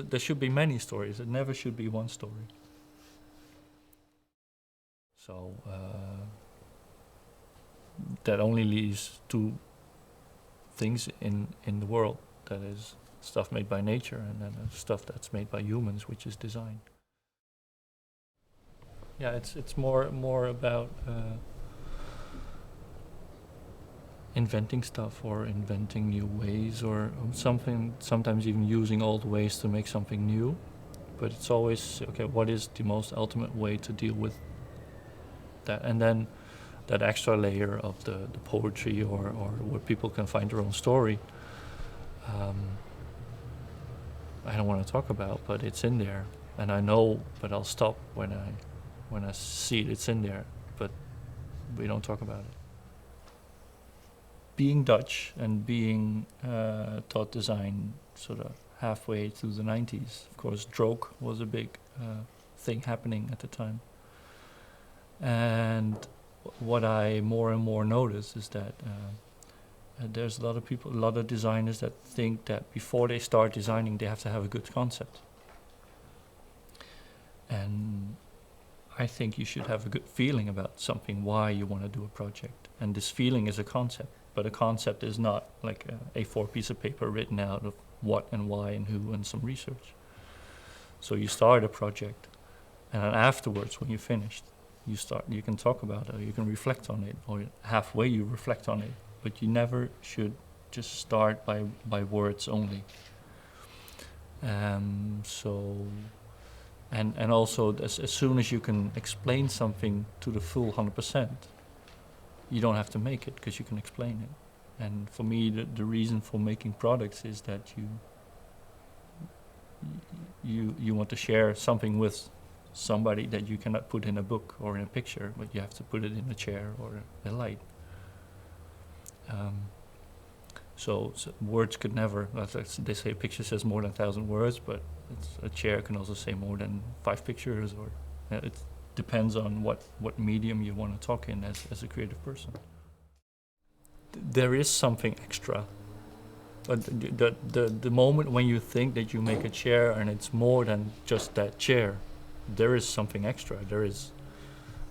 there should be many stories. It never should be one story. So that only leaves two things in the world. That is stuff made by nature, and then stuff that's made by humans, which is design. Yeah, it's more about inventing stuff, or inventing new ways, or something. Sometimes even using old ways to make something new. But it's always, okay, what is the most ultimate way to deal with that? And then that extra layer of the poetry, or where people can find their own story, I don't want to talk about, but it's in there. And I know, but I'll stop when I see it's in there, but we don't talk about it. Being Dutch and being taught design sort of halfway through the 90s, of course, Droog was a big thing happening at the time. And what I more and more notice is that there's a lot of people, a lot of designers that think that before they start designing, they have to have a good concept. And I think you should have a good feeling about something, why you want to do a project. And this feeling is a concept, but a concept is not like a A4 piece of paper written out of what and why and who and some research. So you start a project, and then afterwards, when you're finished, you can talk about it, or you can reflect on it, or halfway you reflect on it, but you never should just start by words only. And also, as soon as you can explain something to the full 100%, you don't have to make it, because you can explain it. And for me, the reason for making products is that you want to share something with somebody that you cannot put in a book or in a picture, but you have to put it in a chair or a light. So words could never, they say a picture says more than 1,000 words, but a chair can also say more than 5 pictures, or it depends on what medium you want to talk in as a creative person. There is something extra. But the moment when you think that you make a chair and it's more than just that chair, there is something extra.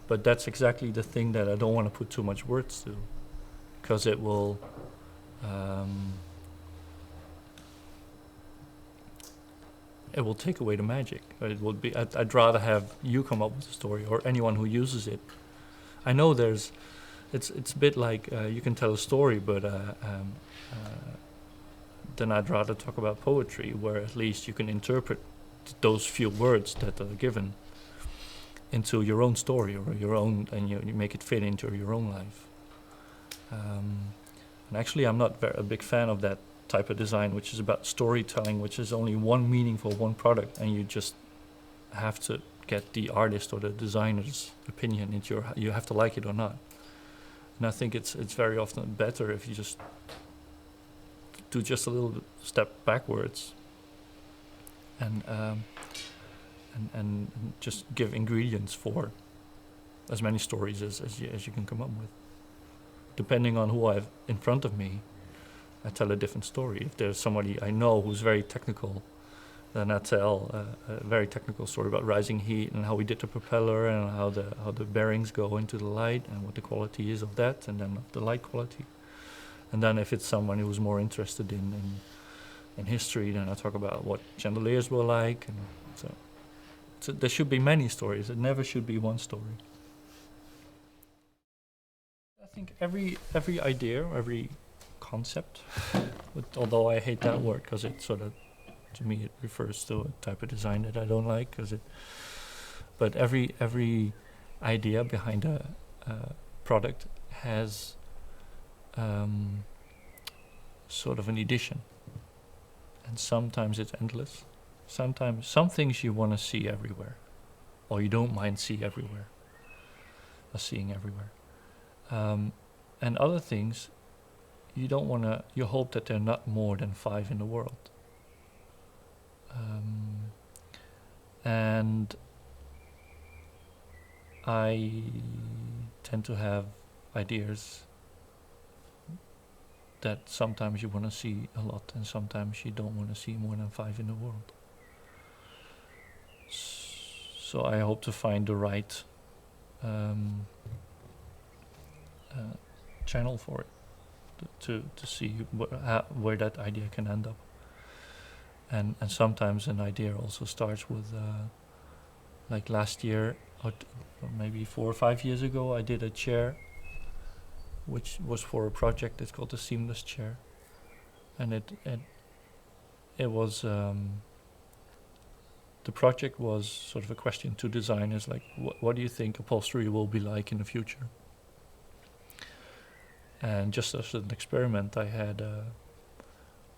But that's exactly the thing that I don't want to put too much words to, because it will take away the magic. It would be. I'd rather have you come up with a story, or anyone who uses it. I know it's a bit like you can tell a story, but then I'd rather talk about poetry, where at least you can interpret those few words that are given into your own story, or your own, and you make it fit into your own life. And actually, I'm not a big fan of that type of design, which is about storytelling, which is only one meaning for one product, and you just have to get the artist or the designer's opinion into you have to like it or not. And I think it's very often better if you just do just a little step backwards, and just give ingredients for as many stories as you can come up with. Depending on who I have in front of me, I tell a different story. If there's somebody I know who's very technical, then I tell a very technical story about rising heat and how we did the propeller, and how the bearings go into the light and what the quality is of that, and then of the light quality. And then if it's someone who's more interested in history, then I talk about what chandeliers were like. And so there should be many stories. It never should be one story. I think every idea, every concept, although I hate that word, because it sort of, to me, it refers to a type of design that I don't like. But every idea behind a product has sort of an edition, and sometimes it's endless. Sometimes some things you want to see everywhere, or you don't mind seeing everywhere. And other things you don't want to. You hope that there are not more than 5 in the world. And I tend to have ideas that sometimes you want to see a lot, and sometimes you don't want to see more than 5 in the world. So I hope to find the right channel for it, to see where that idea can end up. And sometimes an idea also starts with, like last year, or maybe 4 or 5 years ago, I did a chair, which was for a project. It's called the Seamless Chair, and it was the project was sort of a question to designers, like what do you think upholstery will be like in the future? And just as an experiment, I had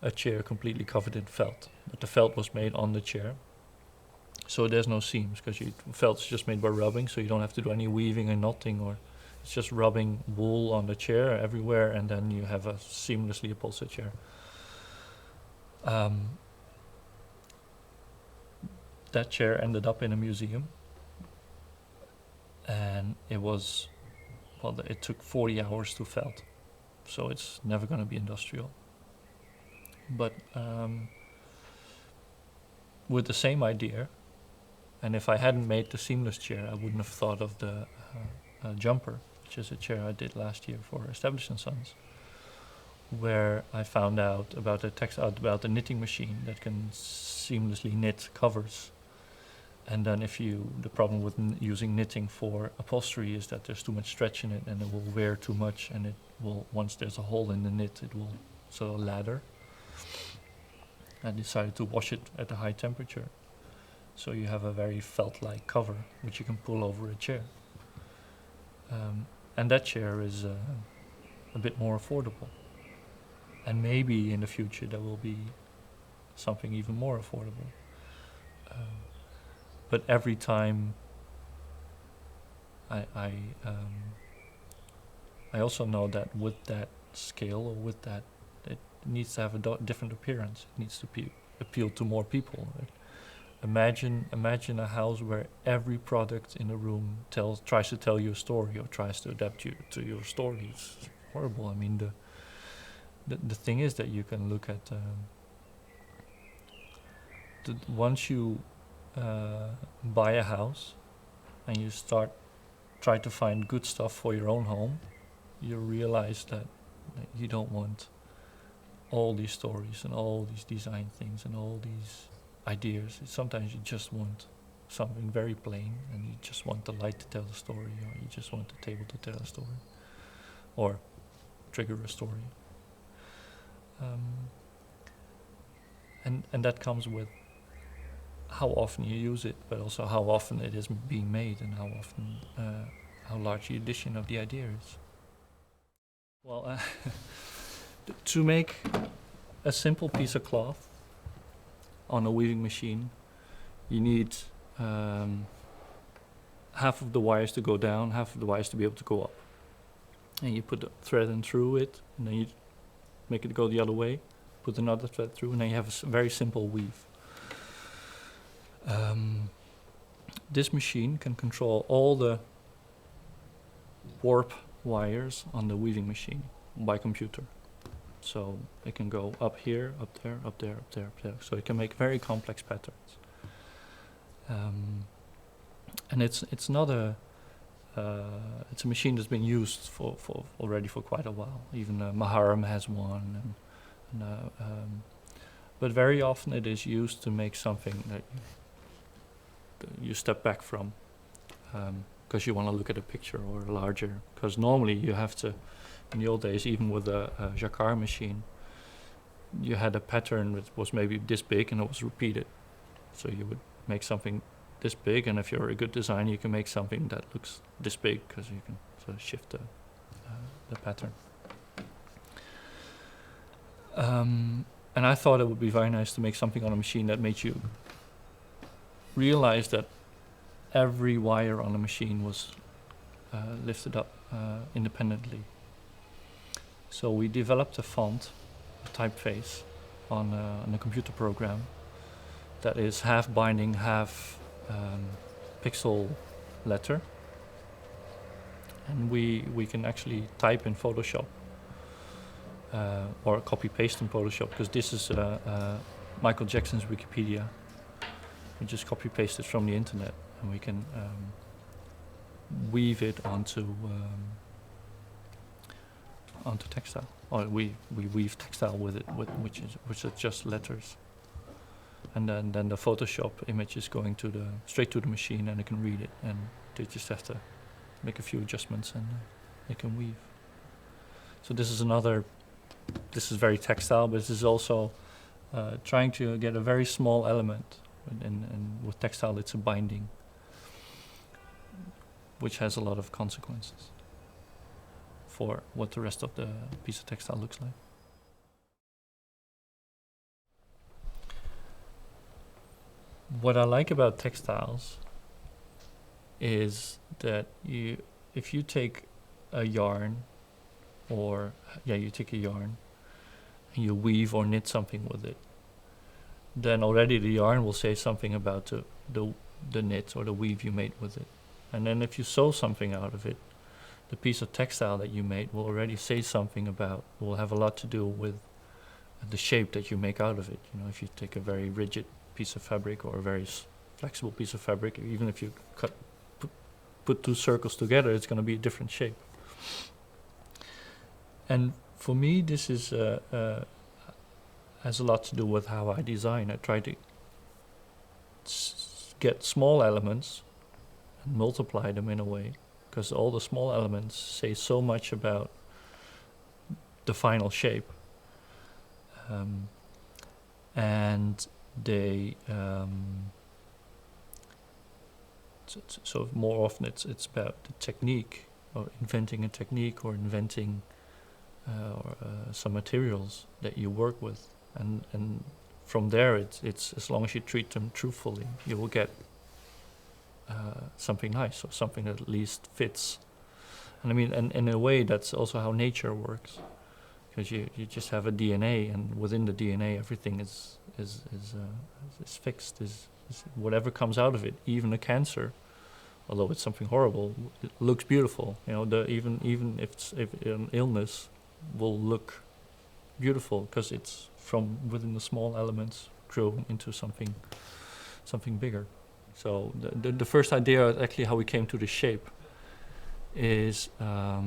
a chair completely covered in felt, but the felt was made on the chair, so there's no seams, because felt's just made by rubbing, so you don't have to do any weaving and knotting, or it's just rubbing wool on the chair everywhere, and then you have a seamlessly upholstered chair. That chair ended up in a museum, and it was, well, it took 40 hours to felt, so it's never going to be industrial. But with the same idea, and if I hadn't made the seamless chair, I wouldn't have thought of the jumper, which is a chair I did last year for Establishment Sons, where I found out about the knitting machine that can seamlessly knit covers. And then the problem with using knitting for upholstery is that there's too much stretch in it, and it will wear too much, and it will, once there's a hole in the knit, it will sort of lather. I decided to wash it at a high temperature, so you have a very felt-like cover which you can pull over a chair. And that chair is a bit more affordable, and maybe in the future there will be something even more affordable. But every time I also know that with that scale, or with that, it needs to have a different appearance. It needs to appeal to more people. Right? Imagine a house where every product in the room tries to tell you a story, or tries to adapt to your story. It's horrible. I mean, the thing is that you can look at once you buy a house and you try to find good stuff for your own home, you realize that you don't want all these stories and all these design things and all these ideas. Sometimes you just want something very plain, and you just want the light to tell the story, or you just want the table to tell a story, or trigger a story. And that comes with how often you use it, but also how often it is being made, and how large the edition of the idea is. Well, to make a simple piece of cloth on a weaving machine, you need half of the wires to go down, half of the wires to be able to go up. And you put the thread in through it, and then you make it go the other way, put another thread through, and then you have a very simple weave. This machine can control all the warp wires on the weaving machine by computer. So it can go up here, up there, up there, up there, up there. So it can make very complex patterns. And it's not it's a machine that's been used for already for quite a while. Even Maharam has one, but very often it is used to make something that you step back from, because you want to look at a picture or larger. Because normally you have to, in the old days, even with a jacquard machine, you had a pattern that was maybe this big and it was repeated. So you would make something this big, and if you're a good designer, you can make something that looks this big, because you can sort of shift the pattern. And I thought it would be very nice to make something on a machine that made you realize that every wire on the machine was lifted up independently. So we developed a font, a typeface, on a computer program that is half binding, half pixel letter. And we can actually type in Photoshop, or copy paste in Photoshop, because this is Michael Jackson's Wikipedia. We just copy paste it from the internet, and we can weave it onto textile, or we weave textile with it, which is just letters, and then the Photoshop image is going straight to the machine, and it can read it, and they just have to make a few adjustments, and it can weave. So this is very textile, but this is also trying to get a very small element, and with textile it's a binding, which has a lot of consequences for what the rest of the piece of textile looks like. What I like about textiles is that if you take a yarn, you take a yarn and you weave or knit something with it, then already the yarn will say something about the knit or the weave you made with it. And then if you sew something out of it, the piece of textile that you made will already say something will have a lot to do with the shape that you make out of it. You know, if you take a very rigid piece of fabric or a very flexible piece of fabric, even if you put two circles together, it's going to be a different shape. And for me, this is has a lot to do with how I design. I try to get small elements and multiply them in a way, because all the small elements say so much about the final shape, and they so more often it's about the technique, or inventing a technique, or inventing some materials that you work with, and from there it's as long as you treat them truthfully, you will get something nice, or something that at least fits. And I mean, and in a way that's also how nature works, because you just have a DNA, and within the DNA everything is fixed, is whatever comes out of it, even a cancer, although it's something horrible, it looks beautiful. You know, even if an illness will look beautiful, because it's from within the small elements grown into something bigger. So the first idea, actually how we came to the shape, is I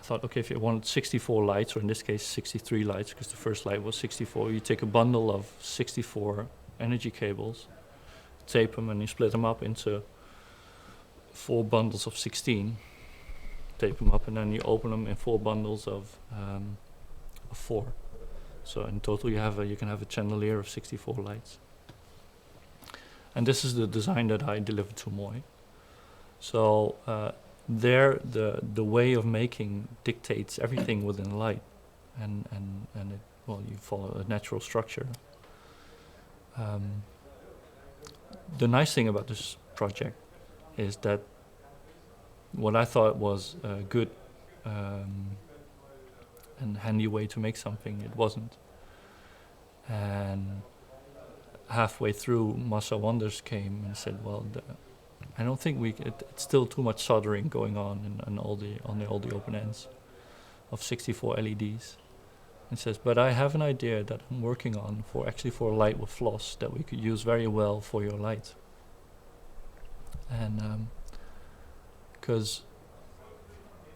thought, okay, if you wanted 64 lights, or in this case 63 lights, because the first light was 64, you take a bundle of 64 energy cables, tape them, and you split them up into 4 bundles of 16, tape them up, and then you open them in 4 bundles of 4. So in total you can have a chandelier of 64 lights. And this is the design that I delivered to MOOI. So the way of making dictates everything within light, and it, well, you follow a natural structure. The nice thing about this project is that what I thought was a good and handy way to make something, it wasn't. And halfway through, Massa Wonders came and said, well, I don't think it's still too much soldering going on in all the open ends of 64 LEDs. And says, but I have an idea that I'm working on for a light with floss that we could use very well for your light. And because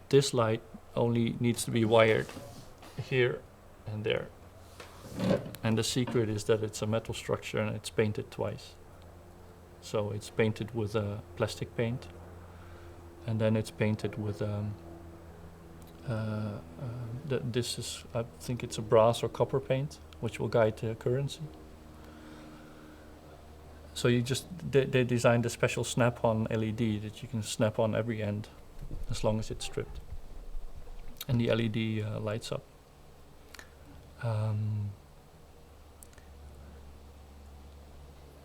this light only needs to be wired here and there. And the secret is that it's a metal structure and it's painted twice. So it's painted with a plastic paint, and then it's painted with this is, I think it's a brass or copper paint, which will guide the currency. So they designed a special snap-on LED that you can snap on every end, as long as it's stripped, and the LED lights up.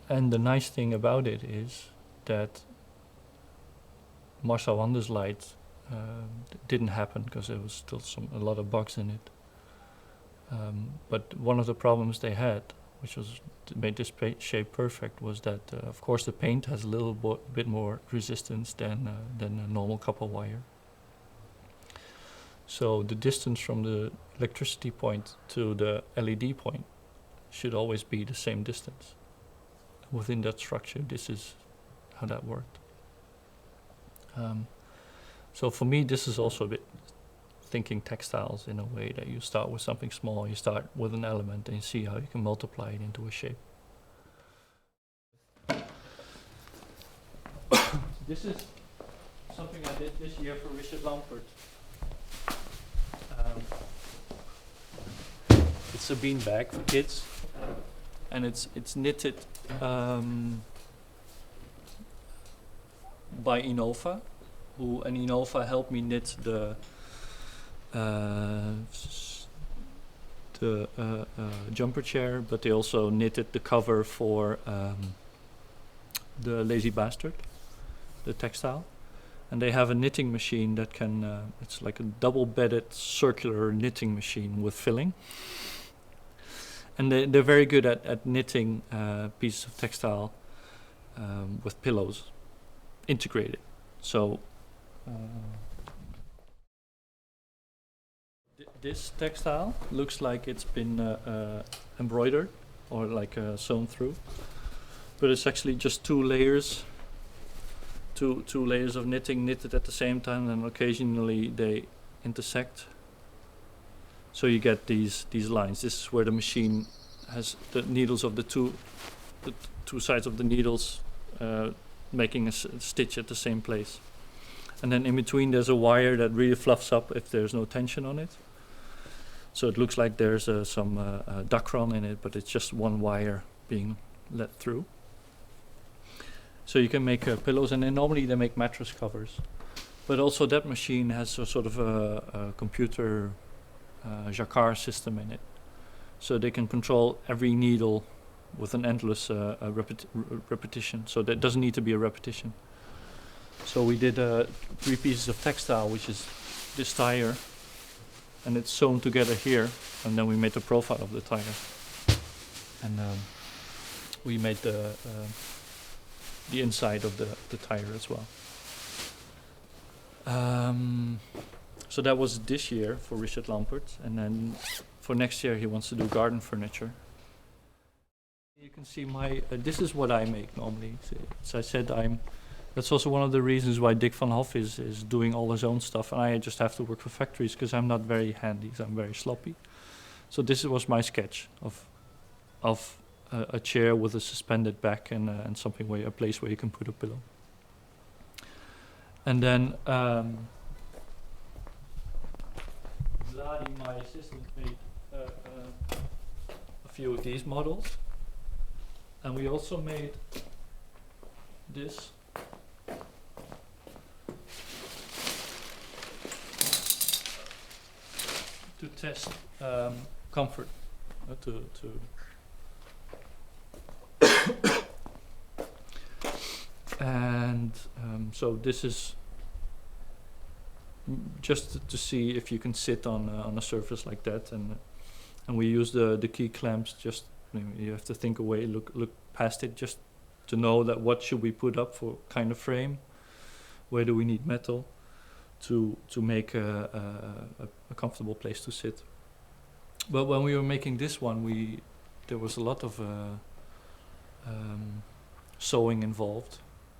And the nice thing about it is that Marcel Wanders light didn't happen because there was still a lot of bugs in it. But one of the problems they had, which made this shape perfect, was that of course the paint has a little bit more resistance than a normal copper wire. So the distance from the electricity point to the LED point should always be the same distance. within that structure, this is how that worked. So for me, this is also a bit thinking textiles in a way that you start with something small, you start with an element and you see how you can multiply it into a shape. This is something I did this year for Richard Lampert. It's a bean bag for kids, and it's knitted by Innova, and Innova helped me knit the jumper chair, but they also knitted the cover for the Lazy Bastard, the textile. And they have a knitting machine that can, it's like a double-bedded circular knitting machine with filling. And they're very good at knitting pieces of textile with pillows integrated. So this textile looks like it's been embroidered or like sewn through, but it's actually just two layers of knitting knitted at the same time, and occasionally they intersect. So you get these lines. This is where the machine has the needles of the two sides of the needles making a stitch at the same place. And then in between there's a wire that really fluffs up if there's no tension on it. So it looks like there's some Dacron in it, but it's just one wire being let through. So you can make pillows, and then normally they make mattress covers. But also that machine has a sort of a computer JACQUARD system in it. So they can control every needle with an endless repetition. So that doesn't need to be a repetition. So we did 3 pieces of textile, which is this tire, and it's sewn together here, and then we made the profile of the tire. And we made the inside of the tire as well. So that was this year for Richard Lampert, and then for next year he wants to do garden furniture. You can see my, this is what I make normally. So, as I said, that's also one of the reasons why Dick van Hoff is doing all his own stuff, and I just have to work for factories because I'm not very handy, so I'm very sloppy. So this was my sketch of a chair with a suspended back and something a place where you can put a pillow. And then Vladi, my assistant, made a few of these models, and we also made this. To test comfort, and so this is just to see if you can sit on a surface like that, and we use the key clamps. Just you have to think away, look past it, just to know that what should we put up for kind of frame, where do we need metal to make a comfortable place to sit. But when we were making this one, there was a lot of sewing involved,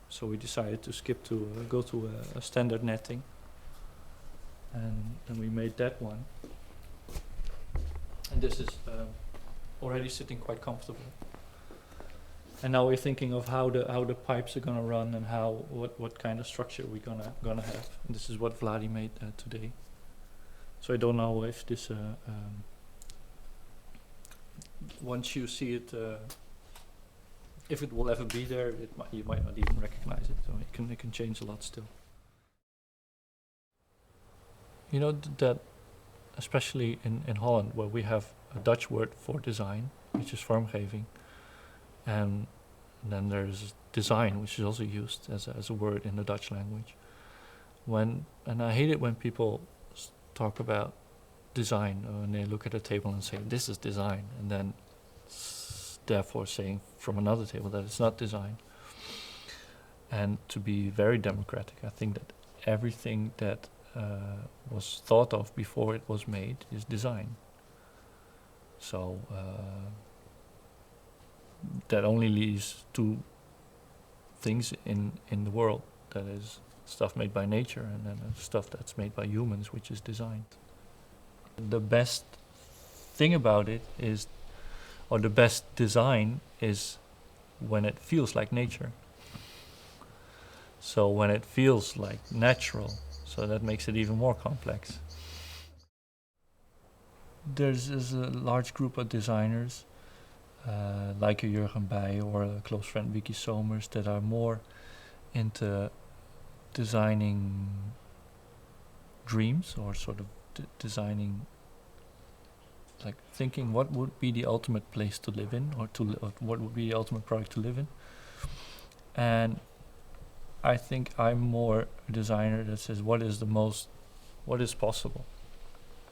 so we decided to skip to go to a standard netting, and then we made that one. And this is already sitting quite comfortable. And now we're thinking of how the pipes are gonna run and what kind of structure we're gonna have. And this is what Vladi made today. So I don't know if this once you see it, if it will ever be there, you might not even recognize it. So it can change a lot still. You know that, especially in Holland, where we have a Dutch word for design, which is vormgeving. And then there's design, which is also used as a word in the Dutch language. And I hate it when people talk about design, and they look at a table and say, this is design, and then therefore saying from another table that it's not design. And to be very democratic, I think that everything that was thought of before it was made is design. So that only leaves two things in the world. That is stuff made by nature, and then stuff that's made by humans, which is designed. The best thing about it is, or the best design is when it feels like nature. So when it feels like natural, so that makes it even more complex. There's a large group of designers, like a Jurgen Bij or a close friend Vicky Somers, that are more into designing dreams, or sort of designing, like thinking what would be the ultimate place to live in, or what would be the ultimate product to live in. And I think I'm more a designer that says what is possible,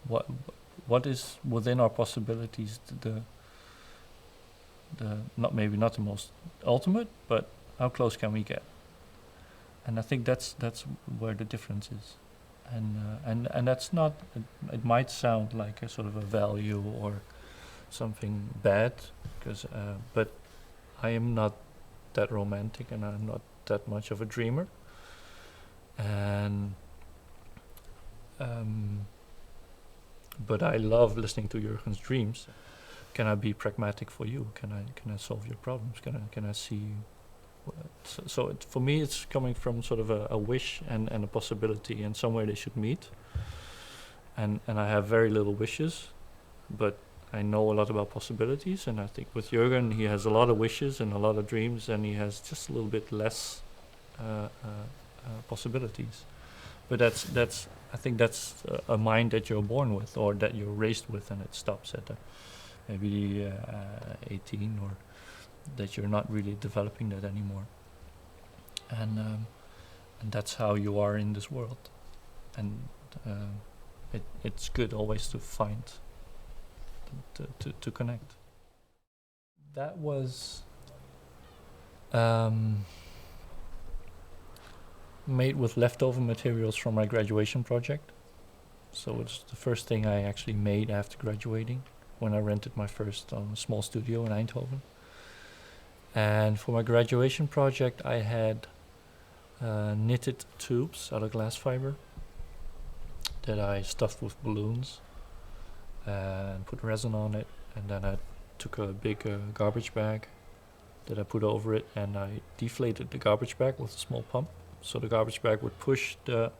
what is within our possibilities, the maybe not the most ultimate, but how close can we get? And I think that's where the difference is. And that's not, it might sound like a sort of a value or something bad, because but I am not that romantic, and I'm not that much of a dreamer. And but I love listening to Jurgen's dreams. Can I be pragmatic for you? Can I solve your problems? Can I see? So for me, it's coming from sort of a wish and a possibility, and somewhere they should meet. And I have very little wishes, but I know a lot about possibilities. And I think with Jurgen, he has a lot of wishes and a lot of dreams, and he has just a little bit less possibilities. But I think that's a mind that you're born with, or that you're raised with, and it stops at maybe 18, or that you're not really developing that anymore. And that's how you are in this world. And it's good always to find, to connect. That was made with leftover materials from my graduation project. So it's the first thing I actually made after graduating, when I rented my first small studio in Eindhoven. And for my graduation project, I had knitted tubes out of glass fiber that I stuffed with balloons and put resin on it. And then I took a big garbage bag that I put over it, and I deflated the garbage bag with a small pump. So the garbage bag would push the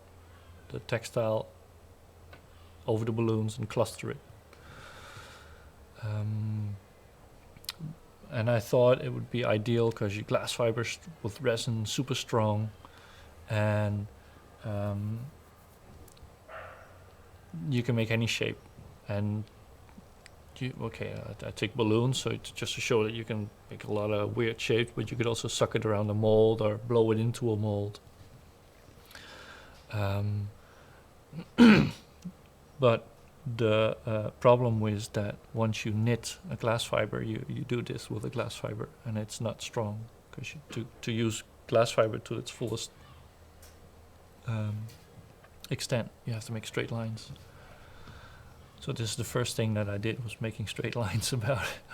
textile over the balloons and cluster it. And I thought it would be ideal because glass fibers with resin, super strong, and you can make any shape. And I take balloons, so just to show that you can make a lot of weird shapes, but you could also suck it around a mold or blow it into a mold. But the problem is that once you knit a glass fiber, you do this with a glass fiber, and it's not strong, because to use glass fiber to its fullest extent, you have to make straight lines. So this is the first thing that I did, was making straight lines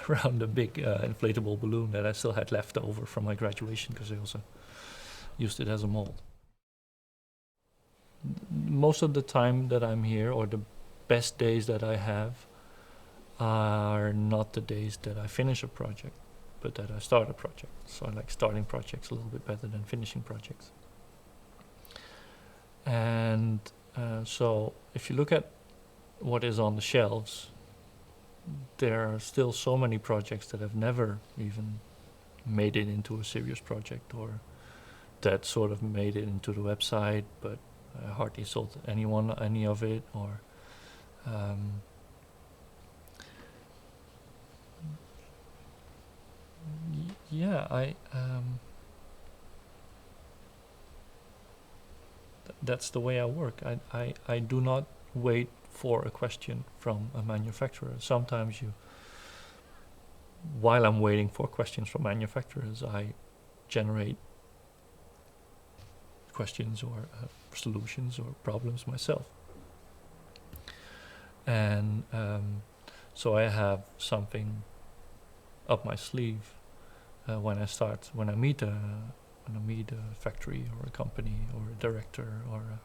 around a big inflatable balloon that I still had left over from my graduation, because I also used it as a mold. Most of the time that I'm here, or the best days that I have, are not the days that I finish a project, but that I start a project. So I like starting projects a little bit better than finishing projects. And so if you look at what is on the shelves, there are still so many projects that have never even made it into a serious project, or that sort of made it into the website, but I hardly sold anyone any of it, or that's the way I work. I do not wait for a question from a manufacturer. Sometimes while I'm waiting for questions from manufacturers, I generate questions or solutions or problems myself. And so I have something up my sleeve when I meet a factory or a company or a director or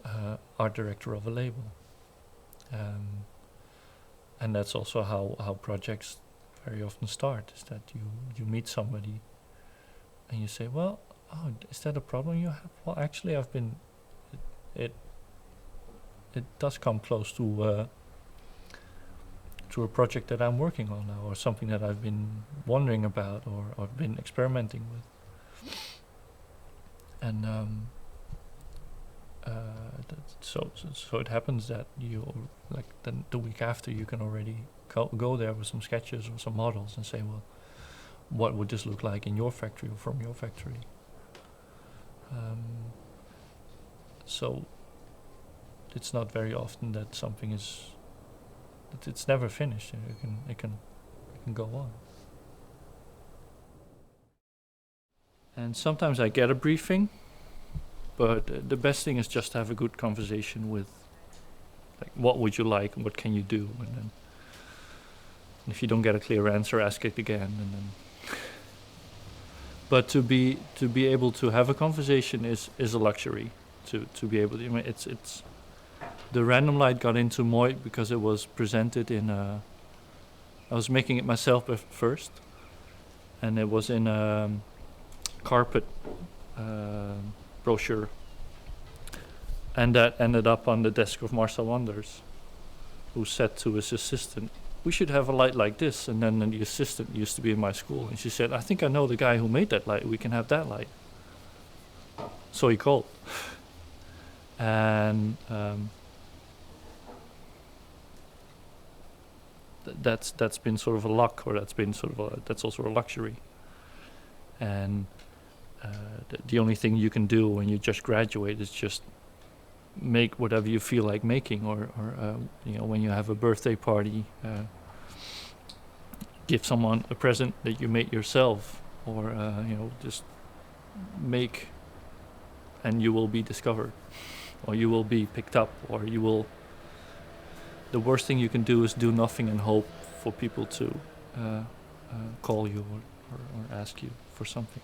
a art director of a label. And that's also how projects very often start, is that you meet somebody and you say, well, oh, is that a problem you have? Well, actually, it does come close to a project that I'm working on now, or something that I've been wondering about or been experimenting with. And so it happens that you, like, then the week after, you can already go there with some sketches or some models and say, well, what would this look like in your factory or from your factory? So it's not very often that something it's never finished. It can go on. And sometimes I get a briefing, but the best thing is just to have a good conversation with, like, what would you like and what can you do, and then if you don't get a clear answer, ask it again, and then. But to be able to have a conversation is a luxury. To be able to, I mean, it's the Random Light got into MOOI because it was presented in I was making it myself first, and it was in a carpet brochure, and that ended up on the desk of Marcel Wanders, who said to his assistant, we should have a light like this. And then the assistant used to be in my school, and she said, I think I know the guy who made that light, we can have that light. So he called. And that's been sort of a luck, or that's also a luxury. And the only thing you can do when you just graduate is just make whatever you feel like making, or when you have a birthday party, give someone a present that you made yourself, or just make, and you will be discovered, or you will be picked up, or you will. The worst thing you can do is do nothing and hope for people to call you or ask you for something.